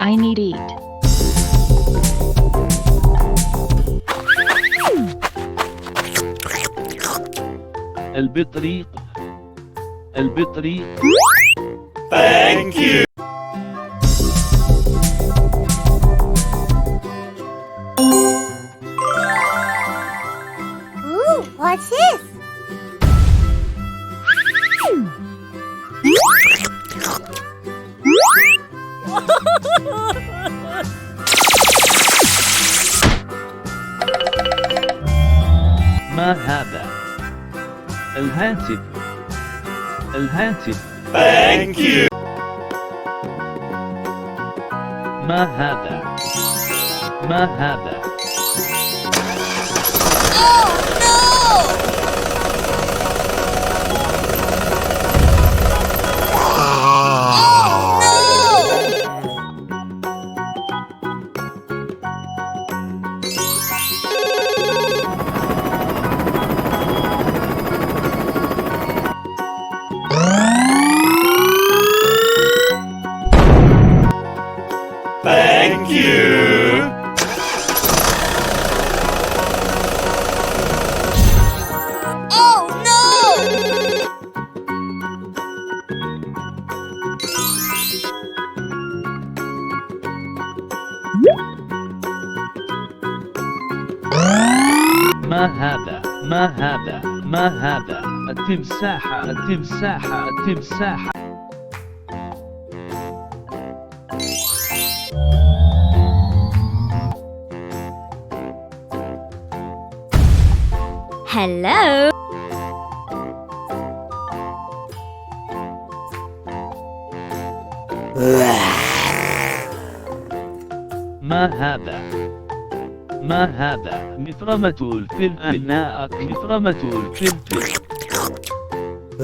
I need eat. البطريق. البطريق. Thank you. Ooh, what's this? ما هذا؟ الهاتف. الهاتف. Thank you. ما هذا؟ ما هذا؟ Thank you. Oh no! ما هذا؟ ما هذا؟ ما هذا؟ التمساحة. التمساحة. التمساحة. Hello. ما هذا؟ ما هذا؟ مفرمة الفلفل. مفرمة الفلفل.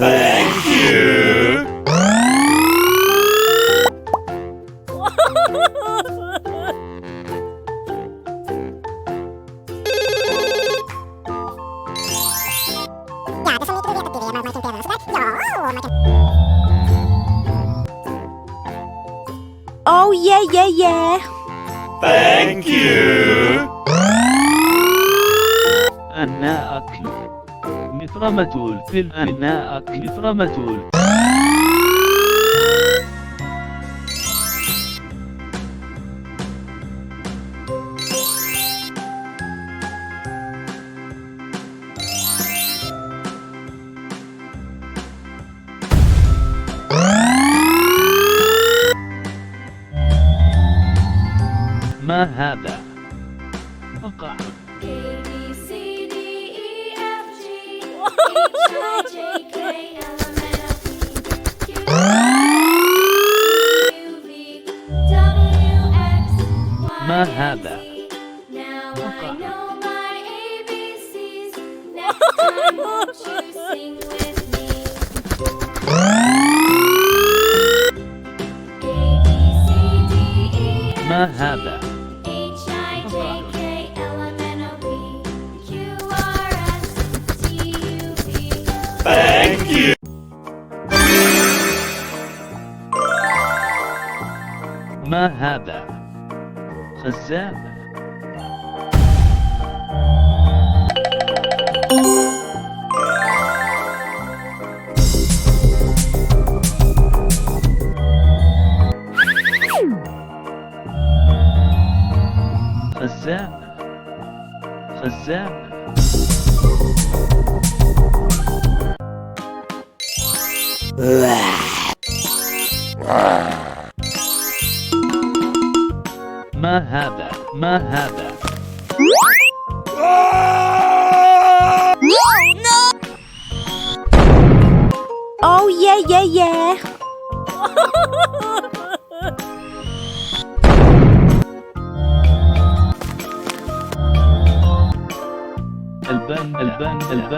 Thank you. Oh yeah. Thank you. أنا أكل. مفرمة الفلفل. أنا أكل. مفرمة الفلفل. ما هذا؟ أقع. ما هذا؟ أقع. ما هذا؟ Thank you. ما هذا؟ خزان. خزان. خزان. ما هذا؟ ما هذا؟ Oh yeah. البان.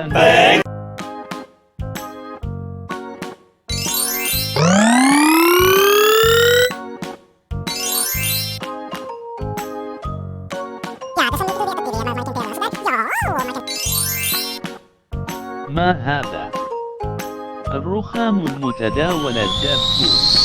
ما هذا؟ الرخام المتداول الدافئ.